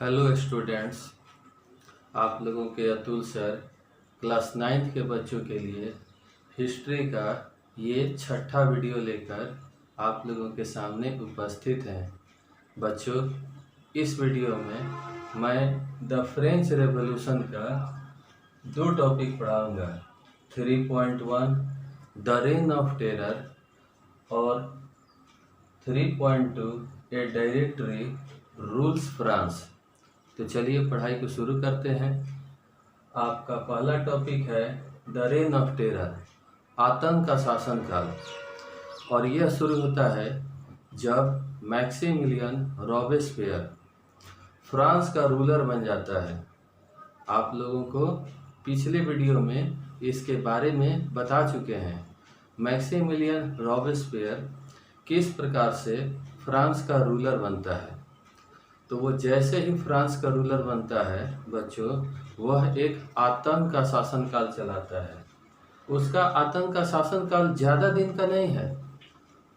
Hello students, आप लोगों के अतुल सर क्लास 9th के बच्चों के लिए हिस्ट्री का ये छठा वीडियो लेकर आप लोगों के सामने उपस्थित हैं। बच्चों, इस वीडियो में मैं द फ्रेंच रेवोल्यूशन का दो टॉपिक पढ़ाऊंगा। 3.1 द रेन ऑफ टेरर और 3.2 ए डायरेक्टरी रूल्स फ्रांस। तो चलिए पढ़ाई को शुरू करते हैं। आपका पहला टॉपिक है द रेन ऑफ टेरर, आतंक का शासनकाल। और यह शुरू होता है जब मैक्सिमिलियन रॉबेस्पियर फ्रांस का रूलर बन जाता है। आप लोगों को पिछले वीडियो में इसके बारे में बता चुके हैं। मैक्सिमिलियन रॉबेस्पियर किस प्रकार से फ्रांस का रूलर बनता है। तो वो जैसे ही फ्रांस का रूलर बनता है बच्चों, वह एक आतंक का शासनकाल चलाता है। उसका आतंक का शासनकाल ज़्यादा दिन का नहीं है,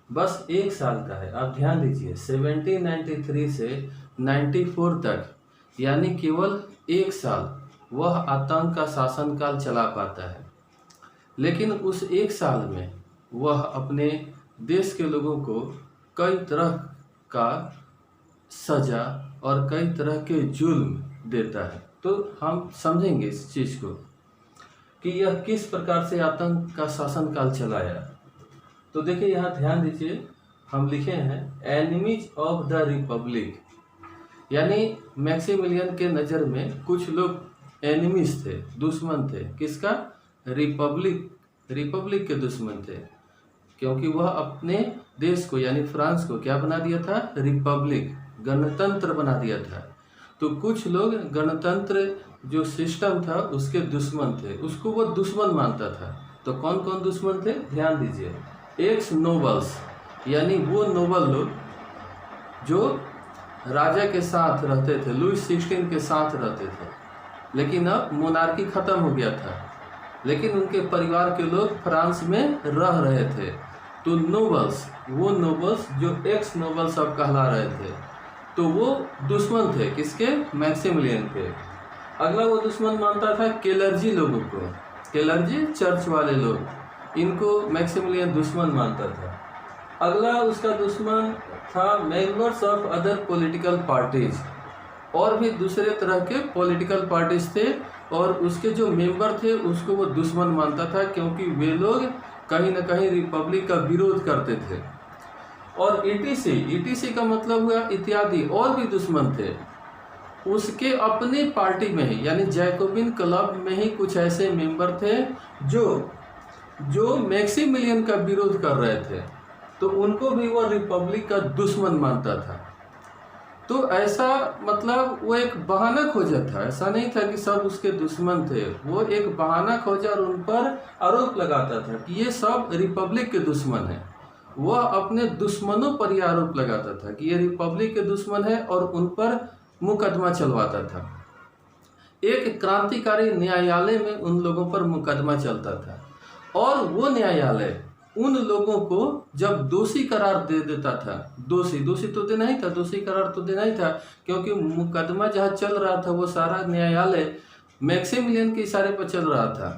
बस 1 साल का है। आप ध्यान दीजिए, 1793 से 94 तक, यानी केवल 1 साल वह आतंक का शासनकाल चला पाता है। लेकिन उस 1 साल में वह अपने देश के लोगों को कई तरह का सजा और कई तरह के जुल्म देता है। तो हम समझेंगे इस चीज़ को कि यह किस प्रकार से आतंक का शासनकाल चलाया। तो देखिए, यहाँ ध्यान दीजिए, हम लिखे हैं एनिमीज ऑफ द रिपब्लिक, यानी मैक्सिमिलियन के नज़र में कुछ लोग एनिमीज थे, दुश्मन थे। किसका? रिपब्लिक के दुश्मन थे, क्योंकि वह अपने देश को यानी फ्रांस को क्या बना दिया था? रिपब्लिक, गणतंत्र बना दिया था। तो कुछ लोग गणतंत्र जो सिस्टम था उसके दुश्मन थे, उसको वो दुश्मन मानता था। तो कौन कौन दुश्मन थे? ध्यान दीजिए, एक्स नोबल्स, यानी वो नोबल लोग जो राजा के साथ रहते थे, लुइस 16 के साथ रहते थे, लेकिन अब मोनार्की खत्म हो गया था, लेकिन उनके परिवार के लोग फ्रांस में रह रहे थे। तो नोबल्स, वो नोबल्स जो एक्स नोबल्स अब कहला रहे थे, तो वो दुश्मन थे किसके? मैक्सिमिलियन के। अगला वो दुश्मन मानता था केलर्जी लोगों को, केलर्जी चर्च वाले लोग, इनको मैक्सिमिलियन दुश्मन मानता था। अगला उसका दुश्मन था members of other political parties, और भी दूसरे तरह के पॉलिटिकल पार्टीज थे, और उसके जो मेंबर थे उसको वो दुश्मन मानता था, क्योंकि वे लोग कहीं ना कहीं रिपब्लिक का विरोध करते थे। और ईटीसी का मतलब हुआ इत्यादि, और भी दुश्मन थे उसके अपने पार्टी में ही, यानी जैकोबिन क्लब में ही कुछ ऐसे मेंबर थे जो मैक्सिमिलियन का विरोध कर रहे थे, तो उनको भी वो रिपब्लिक का दुश्मन मानता था। तो ऐसा मतलब वो एक बहाना खोजा था, ऐसा नहीं था कि सब उसके दुश्मन थे। वो एक बहाना खोजा और उन पर आरोप लगाता था कि ये सब रिपब्लिक के दुश्मन हैं। वह अपने दुश्मनों पर यह आरोप लगाता था कि ये रिपब्लिक के दुश्मन है, और उन पर मुकदमा चलवाता था। एक क्रांतिकारी न्यायालय में उन लोगों पर मुकदमा चलता था, और वो न्यायालय उन लोगों को जब दोषी करार दे देता था, दोषी तो देना ही था, दोषी करार तो देना ही था, क्योंकि मुकदमा जहाँ चल रहा था वो सारा न्यायालय मैक्सिमिलियन के इशारे पर चल रहा था।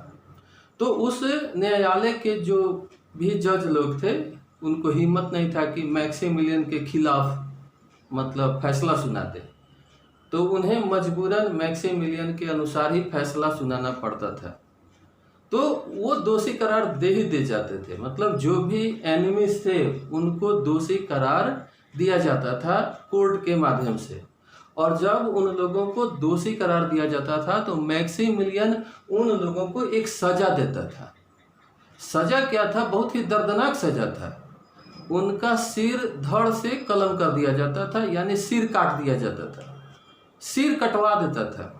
तो उस न्यायालय के जो भी जज लोग थे, उनको हिम्मत नहीं था कि मैक्सिमिलियन के खिलाफ मतलब फैसला सुनाते, तो उन्हें मजबूरन मैक्सिमिलियन के अनुसार ही फैसला सुनाना पड़ता था। तो वो दोषी करार दे ही दे जाते थे, मतलब जो भी एनिमीज थे उनको दोषी करार दिया जाता था कोर्ट के माध्यम से। और जब उन लोगों को दोषी करार दिया जाता था तो मैक्सिमिलियन उन लोगों को एक सजा देता था। सजा क्या था? बहुत ही दर्दनाक सजा था। उनका सिर धड़ से कलम कर दिया जाता था, यानी सिर काट दिया जाता था, सिर कटवा देता था।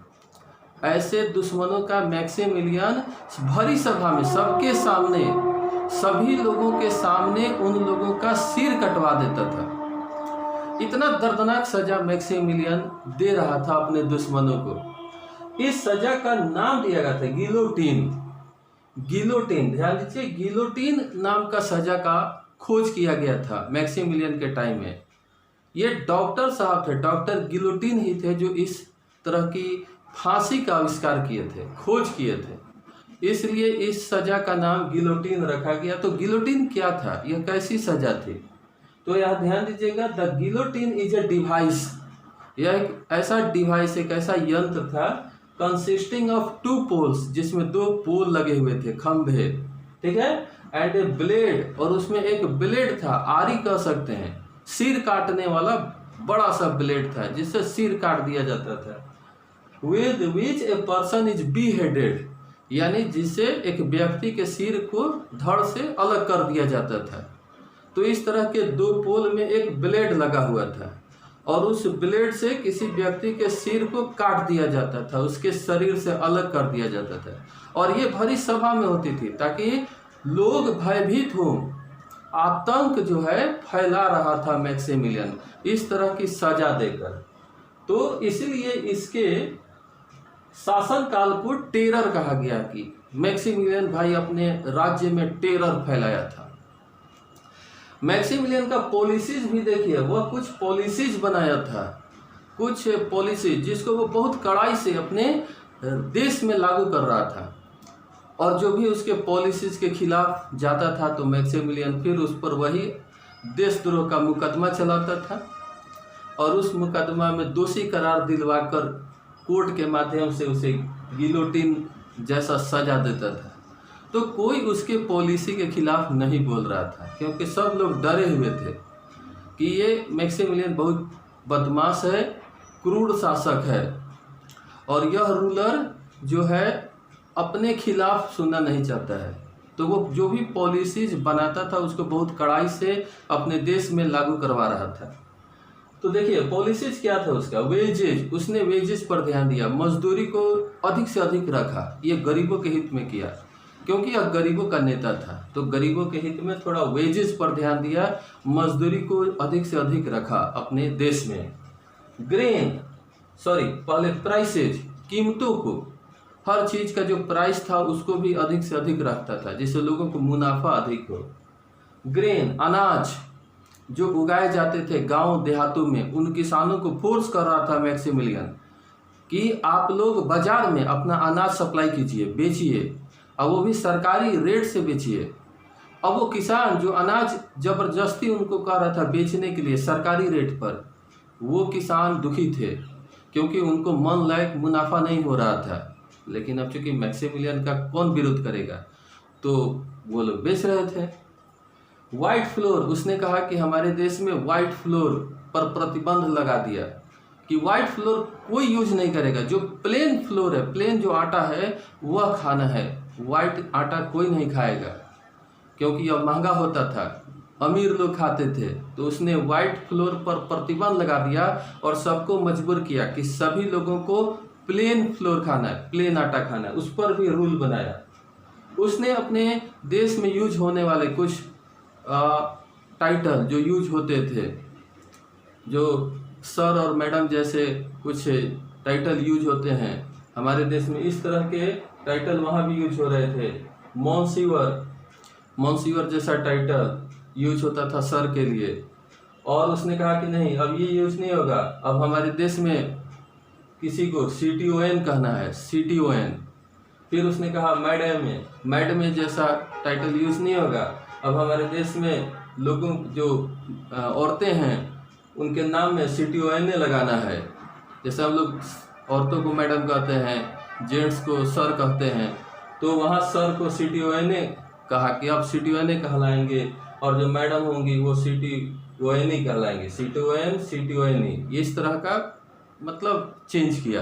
ऐसे दुश्मनों का मैक्सिमिलियन भरी सभा में, सबके सामने, सभी लोगों के सामने उन लोगों का सिर कटवा देता था। इतना दर्दनाक सजा मैक्सिमिलियन दे रहा था अपने दुश्मनों को। इस सजा का नाम दिया गया था गिलोटिन। गिलोटिन, ध्यान दीजिए, गिलोटिन नाम का सजा का खोज किया गया था मैक्सिमिलियन के टाइम में। ये डॉक्टर साहब थे, डॉक्टर गिलोटिन ही थे जो इस तरह की फांसी का आविष्कार किए थे, खोज किए थे। इसलिए इस सजा का नाम गिलोटिन रखा गया। तो गिलोटिन क्या था, यह कैसी सजा थी? तो यह ध्यान दीजिएगा, the guillotine is a device. यह एक ऐसा डिवाइस, एक ऐसा यंत्र था कंसिस्टिंग ऑफ 2 पोल्स, जिसमें 2 पोल लगे हुए थे, खंभे, ठीक है, एंड ए ब्लेड, और उसमें एक ब्लेड था, आरी कह सकते हैं, सिर काटने वाला बड़ा सा ब्लेड था जिससे सिर काट दिया जाता था। With which a person is be headed, यानी जिससे एक व्यक्ति के सिर को धड़ से अलग कर दिया जाता था। तो इस तरह के 2 पोल में एक ब्लेड लगा हुआ था और उस ब्लेड से किसी व्यक्ति के सिर को काट दिया जाता था, उसके शरीर से अलग कर दिया जाता था। और ये भरी सभा में होती थी ताकि लोग भयभीत हों। आतंक जो है फैला रहा था मैक्सिमिलियन इस तरह की सजा देकर। तो इसलिए इसके शासनकाल को टेरर कहा गया कि मैक्सिमिलियन भाई अपने राज्य में टेरर फैलाया था। मैक्सिमिलियन का पॉलिसीज भी देखिए, वह कुछ पॉलिसीज बनाया था, कुछ पॉलिसीज जिसको वो बहुत कड़ाई से अपने देश में लागू कर रहा था। और जो भी उसके पॉलिसीज के खिलाफ जाता था तो मैक्सिमिलियन फिर उस पर वही देशद्रोह का मुकदमा चलाता था और उस मुकदमा में दोषी करार दिलवाकर कोर्ट के माध्यम से उसे गिलोटिन जैसा सजा देता था। तो कोई उसके पॉलिसी के खिलाफ नहीं बोल रहा था क्योंकि सब लोग डरे हुए थे कि ये मैक्सिमिलियन बहुत बदमाश है, क्रूर शासक है और यह रूलर जो है अपने खिलाफ सुनना नहीं चाहता है। तो वो जो भी पॉलिसीज बनाता था उसको बहुत कड़ाई से अपने देश में लागू करवा रहा था। तो देखिए पॉलिसीज क्या था उसका, वेजेज, उसने वेजेज पर ध्यान दिया, मजदूरी को अधिक से अधिक रखा, ये गरीबों के हित में किया क्योंकि यह गरीबों का नेता था। तो गरीबों के हित में थोड़ा वेजेस पर ध्यान दिया, मजदूरी को अधिक से अधिक रखा अपने देश में। पहले प्राइसेज, कीमतों को, हर चीज का जो प्राइस था उसको भी अधिक से अधिक रखता था जिससे लोगों को मुनाफा अधिक हो। ग्रेन, अनाज जो उगाए जाते थे गांव देहातों में, उन किसानों को फोर्स कर रहा था मैक्सिमिलियन कि आप लोग बाजार में अपना अनाज सप्लाई कीजिए, बेचिए, अब वो भी सरकारी रेट से बेचिए। अब वो किसान जो अनाज जबरदस्ती उनको कह रहा था बेचने के लिए सरकारी रेट पर, वो किसान दुखी थे क्योंकि उनको मन लायक मुनाफा नहीं हो रहा था। लेकिन अब चूंकि मैक्सिमिलियन का कौन विरोध करेगा तो वो लोग बेच रहे थे। व्हाइट फ्लोर, उसने कहा कि हमारे देश में व्हाइट फ्लोर पर प्रतिबंध लगा दिया कि व्हाइट फ्लोर कोई यूज नहीं करेगा, जो प्लेन फ्लोर है, प्लेन जो आटा है वह खाना है, व्हाइट आटा कोई नहीं खाएगा क्योंकि यह महंगा होता था, अमीर लोग खाते थे। तो उसने व्हाइट फ्लोर पर प्रतिबंध लगा दिया और सबको मजबूर किया कि सभी लोगों को प्लेन फ्लोर खाना है, प्लेन आटा खाना है, उस पर भी रूल बनाया। उसने अपने देश में यूज होने वाले कुछ टाइटल जो यूज होते थे, जो सर और मैडम जैसे कुछ टाइटल यूज होते हैं हमारे देश में, इस तरह के टाइटल वहाँ भी यूज हो रहे थे। मॉन्सिवर जैसा टाइटल यूज होता था सर के लिए। और उसने कहा कि नहीं, अब ये यूज नहीं होगा, अब हमारे देश में किसी को CTON कहना है, CTON। फिर उसने कहा मैडम जैसा टाइटल यूज नहीं होगा, अब हमारे देश में लोगों जो औरतें हैं उनके नाम में CTON लगाना है। जैसे हम लोग औरतों को मैडम कहते हैं, जेंट्स को सर कहते हैं, तो वहाँ सर को CTON कहा कि अब CTON कहलाएंगे और जो मैडम होंगी वो CTON कहलाएंगे, CTON, ये इस तरह का मतलब चेंज किया।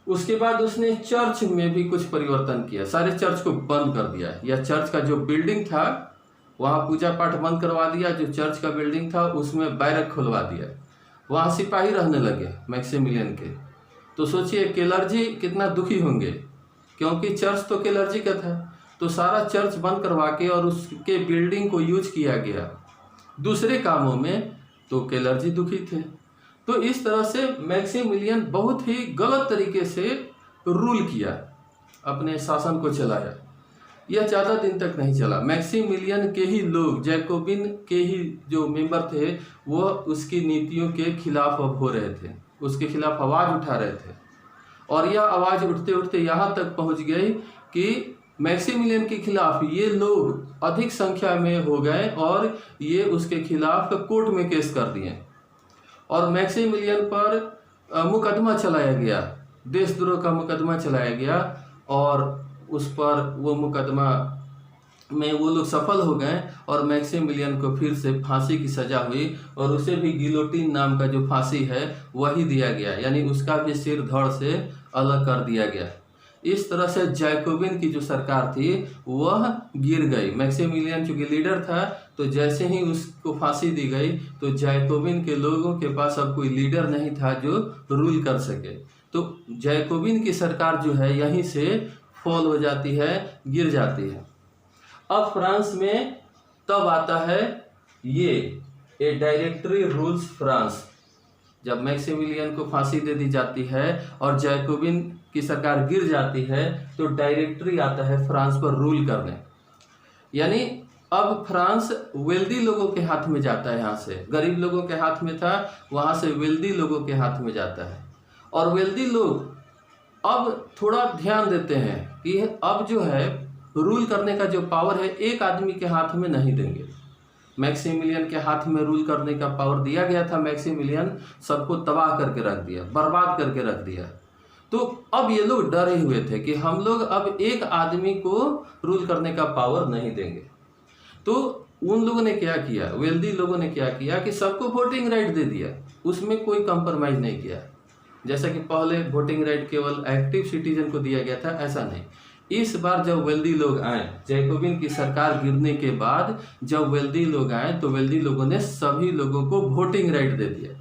उसके बाद उसने चर्च में भी कुछ परिवर्तन किया, सारे चर्च को बंद कर दिया, या चर्च का जो बिल्डिंग था वहाँ पूजा पाठ बंद करवा दिया, जो चर्च का बिल्डिंग था उसमें बैरक खुलवा दिया, वहाँ सिपाही रहने लगे मैक्सिमिलियन के। तो सोचिए क्लर्जी कितना दुखी होंगे क्योंकि चर्च तो क्लर्जी का था, तो सारा चर्च बंद करवा के और उसके बिल्डिंग को यूज किया गया दूसरे कामों में, तो क्लर्जी दुखी थे। तो इस तरह से मैक्सिमिलियन बहुत ही गलत तरीके से रूल किया, अपने शासन को चलाया। यह ज़्यादा दिन तक नहीं चला। मैक्सिमिलियन के ही लोग, जैकोबिन के ही जो मेंबर थे, वो उसकी नीतियों के खिलाफ अब हो रहे थे, उसके खिलाफ आवाज़ उठा रहे थे। और यह आवाज़ उठते उठते यहाँ तक पहुँच गई कि मैक्सिमिलियन के खिलाफ ये लोग अधिक संख्या में हो गए और ये उसके खिलाफ कोर्ट में केस कर दिए और मैक्सिमिलियन पर मुकदमा चलाया गया, देशद्रोह का मुकदमा चलाया गया और उस पर वो मुकदमा में वो लोग सफल हो गए और मैक्सिमिलियन को फिर से फांसी की सज़ा हुई और उसे भी गिलोटिन नाम का जो फांसी है वही दिया गया, यानी उसका भी सिर धड़ से अलग कर दिया गया। इस तरह से जैकोबिन की जो सरकार थी वह गिर गई। मैक्सिमिलियन चूँकि लीडर था तो जैसे ही उसको फांसी दी गई तो जैकोबिन के लोगों के पास अब कोई लीडर नहीं था जो रूल कर सके। तो जैकोबिन की सरकार जो है यहीं से फॉल हो जाती है, गिर जाती है। अब फ्रांस में तब आता है ये ए डायरेक्टरी रूल्स फ्रांस। जब मैक्सिमिलियन को फांसी दे दी जाती है और जैकोबिन की सरकार गिर जाती है तो डायरेक्टरी आता है फ्रांस पर रूल करने। यानी अब फ्रांस वेल्दी लोगों के हाथ में जाता है, यहाँ से गरीब लोगों के हाथ में था, वहाँ से वेल्दी लोगों के हाथ में जाता है। और वेल्दी लोग अब थोड़ा ध्यान देते हैं कि अब जो है रूल करने का जो पावर है एक आदमी के हाथ में नहीं देंगे। मैक्सिमिलियन के हाथ में रूल करने का पावर दिया गया था, मैक्सिमिलियन सबको तबाह करके रख दिया, बर्बाद करके रख दिया। तो अब ये लोग डरे हुए थे कि हम लोग अब एक आदमी को रूल करने का पावर नहीं देंगे। तो उन लोगों ने क्या किया, वेल्दी लोगों ने क्या किया कि सबको वोटिंग राइट दे दिया, उसमें कोई कंप्रोमाइज़ नहीं किया। जैसा कि पहले वोटिंग राइट केवल एक्टिव सिटीजन को दिया गया था, ऐसा नहीं। इस बार जब वेल्दी लोग आए, जैकोबिन की सरकार गिरने के बाद जब वेल्दी लोग आए तो वेल्दी लोगों ने सभी लोगों को वोटिंग राइट दे दिया,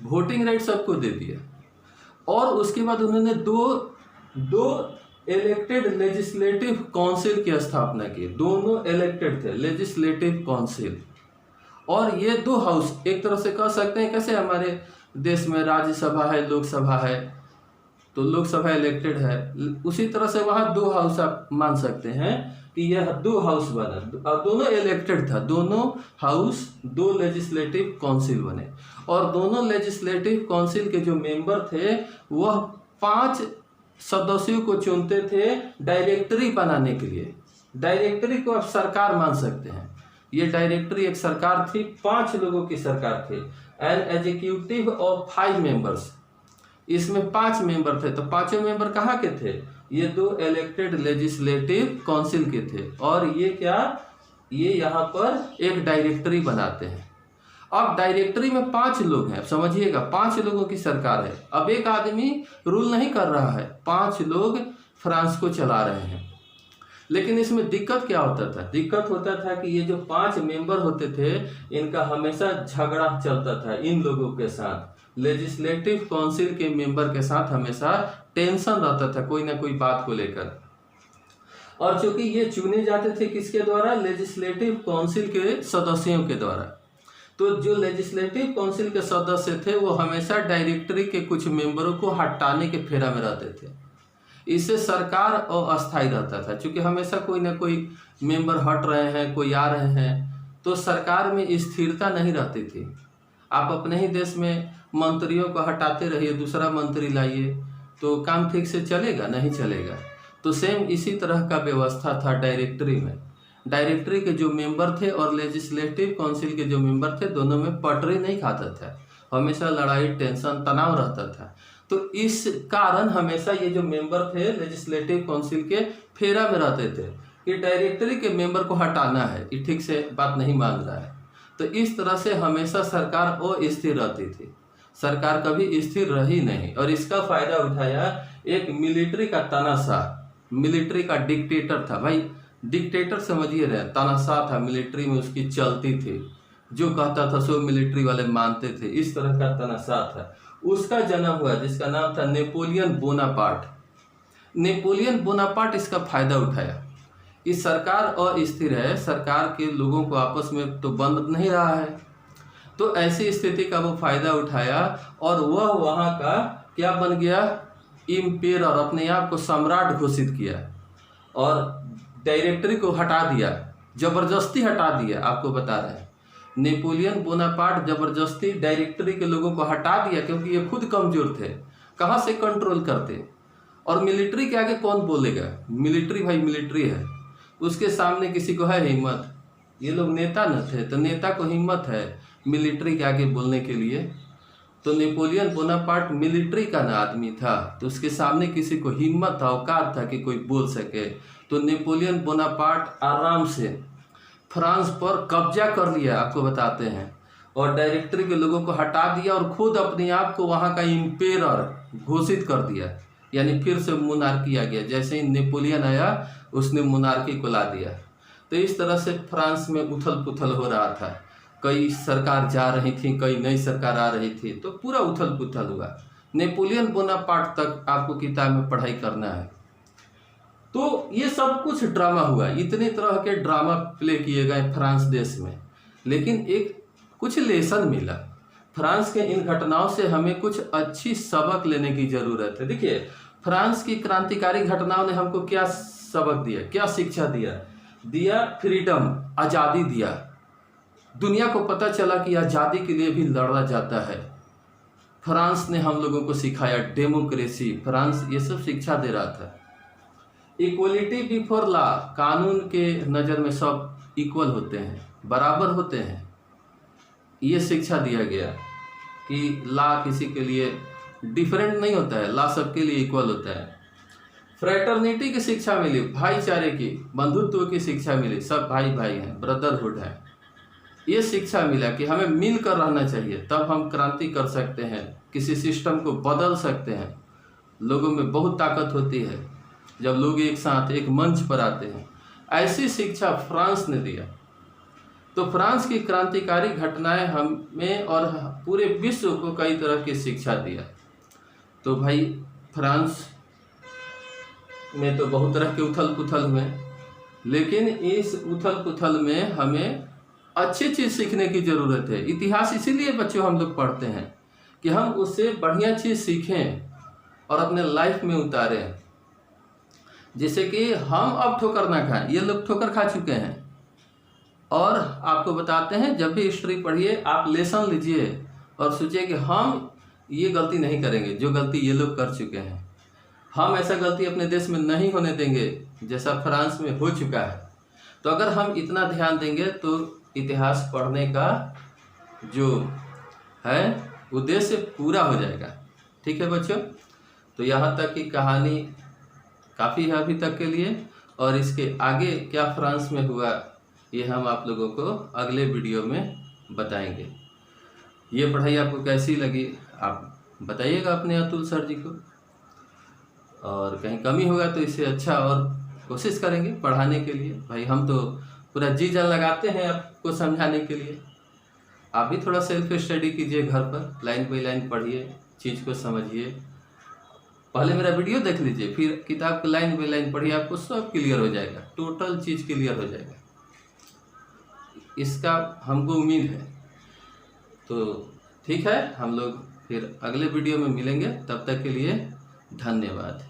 वोटिंग राइट सबको दे दिया। और उसके बाद उन्होंने दो इलेक्टेड लेजिस्लेटिव काउंसिल की स्थापना की। दोनों इलेक्टेड थे, लेजिस्लेटिव काउंसिल। और ये दो हाउस, एक तरह से कह सकते हैं कैसे हमारे देश में राज्यसभा है, लोकसभा है, तो लोकसभा इलेक्टेड है, उसी तरह से वहाँ दो हाउस आप मान सकते हैं कि यह दो हाउस बना और दोनों इलेक्टेड था। दोनों हाउस दो लेजिस्लेटिव काउंसिल बने और दोनों लेजिस्लेटिव काउंसिल के जो मेंबर थे वह 5 सदस्यों को चुनते थे डायरेक्टरी बनाने के लिए। डायरेक्टरी को आप सरकार मान सकते हैं। ये डायरेक्टरी एक सरकार थी, 5 लोगों की सरकार थी। एन एग्जीक्यूटिव ऑफ 5 मेंबर्स, इसमें 5 मेंबर थे। तो पांचों मेंबर कहाँ के थे, ये दो इलेक्टेड लेजिस्लेटिव काउंसिल के थे। और ये क्या, ये यहाँ पर एक डायरेक्टरी बनाते हैं। अब डायरेक्टरी में 5 लोग हैं, अब समझिएगा 5 लोगों की सरकार है। अब एक आदमी रूल नहीं कर रहा है, 5 लोग फ्रांस को चला रहे हैं। लेकिन इसमें दिक्कत क्या होता था, दिक्कत होता था कि ये जो 5 मेंबर होते थे इनका हमेशा झगड़ा चलता था इन लोगों के साथ। लेजिस्लेटिव काउंसिल के मेंबर के साथ हमेशा टेंशन रहता था कोई ना कोई बात को लेकर। और चूंकि ये चुने जाते थे किसके द्वारा, लेजिस्लेटिव काउंसिल के सदस्यों के द्वारा, तो जो लेजिस्लेटिव काउंसिल के सदस्य थे वो हमेशा डायरेक्टरी के कुछ मेंबरों को हटाने के फेरा में रहते थे। इससे सरकार अस्थायी रहता था, क्योंकि हमेशा कोई ना कोई मेंबर हट रहे हैं, कोई आ रहे हैं, तो सरकार में स्थिरता नहीं रहती थी। आप अपने ही देश में मंत्रियों को हटाते रहिए, दूसरा मंत्री लाइए, तो काम ठीक से चलेगा, नहीं चलेगा। तो सेम इसी तरह का व्यवस्था था डायरेक्टरी में। डायरेक्टरी के जो मेंबर थे और लेजिस्लेटिव काउंसिल के जो मेंबर थे, दोनों में पटरी नहीं खाता था, हमेशा लड़ाई, टेंशन, तनाव रहता था। तो इस कारण हमेशा ये जो मेंबर थे लेजिस्लेटिव काउंसिल के फेरा में रहते थे कि डायरेक्टरी के मेंबर को हटाना है, ये ठीक से बात नहीं मान रहा है। तो इस तरह से हमेशा सरकार अस्थिर रहती थी, सरकार कभी स्थिर रही नहीं। और इसका फायदा उठाया एक मिलिट्री का तानाशाह, मिलिट्री का डिक्टेटर था। भाई डिक्टेटर समझिए रहे, तानाशाह था, मिलिट्री में उसकी चलती थी, जो कहता था सो मिलिट्री वाले मानते थे, इस तरह का तानाशाह था। उसका जन्म हुआ जिसका नाम था नेपोलियन बोनापार्ट। नेपोलियन बोनापार्ट इसका फायदा उठाया। इस सरकार अस्थिर है, सरकार के लोगों को आपस में तो बंद नहीं रहा है, तो ऐसी स्थिति का वो फायदा उठाया और वह वहाँ का क्या बन गया, इम्पेरर, अपने आप को सम्राट घोषित किया। और डायरेक्टरी को हटा दिया, जबरदस्ती हटा दिया। आपको बता रहे हैं नेपोलियन बोनापार्ट जबरदस्ती डायरेक्टरी के लोगों को हटा दिया, क्योंकि ये खुद कमजोर थे, कहाँ से कंट्रोल करते। और मिलिट्री के आगे कौन बोलेगा, मिलिट्री भाई मिलिट्री है, उसके सामने किसी को है हिम्मत? ये लोग नेता न थे, तो नेता को हिम्मत है मिलिट्री के आगे बोलने के लिए? तो नेपोलियन बोनापार्ट मिलिट्री का ना आदमी था, तो उसके सामने किसी को हिम्मत था, औकात था कि कोई बोल सके। तो नेपोलियन बोनापार्ट आराम से फ्रांस पर कब्जा कर लिया, आपको बताते हैं, और डायरेक्टरी के लोगों को हटा दिया और खुद अपने आप को वहाँ का इम्पेरर घोषित कर दिया। यानी फिर से मोनार्की आ गया, जैसे ही नेपोलियन आया उसने मोनार्की को ला दिया। तो इस तरह से फ्रांस में उथल पुथल हो रहा था, कई सरकार जा रही थी, कई नई सरकार आ रही थी, तो पूरा उथल पुथल हुआ। नेपोलियन बोनापार्ट तक आपको किताब में पढ़ाई करना है। तो ये सब कुछ ड्रामा हुआ, इतने तरह के ड्रामा प्ले किए गए फ्रांस देश में, लेकिन एक कुछ लेसन मिला। फ्रांस के इन घटनाओं से हमें कुछ अच्छी सबक लेने की जरूरत है। देखिए फ्रांस की क्रांतिकारी घटनाओं ने हमको क्या सबक दिया, क्या शिक्षा दिया फ्रीडम, आज़ादी दिया। दुनिया को पता चला कि आज़ादी के लिए भी लड़ा जाता है। फ्रांस ने हम लोगों को सिखाया डेमोक्रेसी, फ्रांस ये सब शिक्षा दे रहा था। इक्वलिटी बिफोर लॉ, कानून के नज़र में सब इक्वल होते हैं, बराबर होते हैं, ये शिक्षा दिया गया कि लॉ किसी के लिए डिफरेंट नहीं होता है, लॉ सबके लिए इक्वल होता है। फ्रेटर्निटी की शिक्षा मिली, भाईचारे की, बंधुत्व की शिक्षा मिली, सब भाई भाई हैं, ब्रदरहुड है। ये शिक्षा मिला कि हमें मिलकर रहना चाहिए, तब हम क्रांति कर सकते हैं, किसी सिस्टम को बदल सकते हैं। लोगों में बहुत ताकत होती है जब लोग एक साथ एक मंच पर आते हैं। ऐसी शिक्षा फ्रांस ने दिया। तो फ्रांस की क्रांतिकारी घटनाएं हमें और पूरे विश्व को कई तरह की शिक्षा दिया। तो भाई फ्रांस में तो बहुत तरह के उथल पुथल हुए, लेकिन इस उथल पुथल में हमें अच्छी चीज़ सीखने की ज़रूरत है। इतिहास इसीलिए बच्चों हम लोग पढ़ते हैं कि हम उससे बढ़िया चीज़ सीखें और अपने लाइफ में उतारें, जिससे कि हम अब ठोकर ना खाएं। ये लोग ठोकर खा चुके हैं। और आपको बताते हैं, जब भी हिस्ट्री पढ़िए आप लेसन लीजिए और सोचिए कि हम ये गलती नहीं करेंगे जो गलती ये लोग कर चुके हैं। हम ऐसा गलती अपने देश में नहीं होने देंगे जैसा फ्रांस में हो चुका है। तो अगर हम इतना ध्यान देंगे तो इतिहास पढ़ने का जो है उद्देश्य पूरा हो जाएगा। ठीक है बच्चों, तो यहाँ तक की कहानी काफ़ी है अभी तक के लिए, और इसके आगे क्या फ्रांस में हुआ ये हम आप लोगों को अगले वीडियो में बताएंगे। ये पढ़ाई आपको कैसी लगी आप बताइएगा अपने अतुल सर जी को, और कहीं कमी होगा तो इससे अच्छा और कोशिश करेंगे पढ़ाने के लिए। भाई हम तो पूरा जी जान लगाते हैं आपको समझाने के लिए। आप भी थोड़ा सेल्फ स्टडी कीजिए घर पर, लाइन बाई लाइन पढ़िए, चीज़ को समझिए। पहले मेरा वीडियो देख लीजिए, फिर किताब को लाइन बाई लाइन पढ़िए, आपको सब क्लियर हो जाएगा, टोटल चीज़ क्लियर हो जाएगा। इसका हमको उम्मीद है। तो ठीक है, हम लोग फिर अगले वीडियो में मिलेंगे, तब तक के लिए धन्यवाद।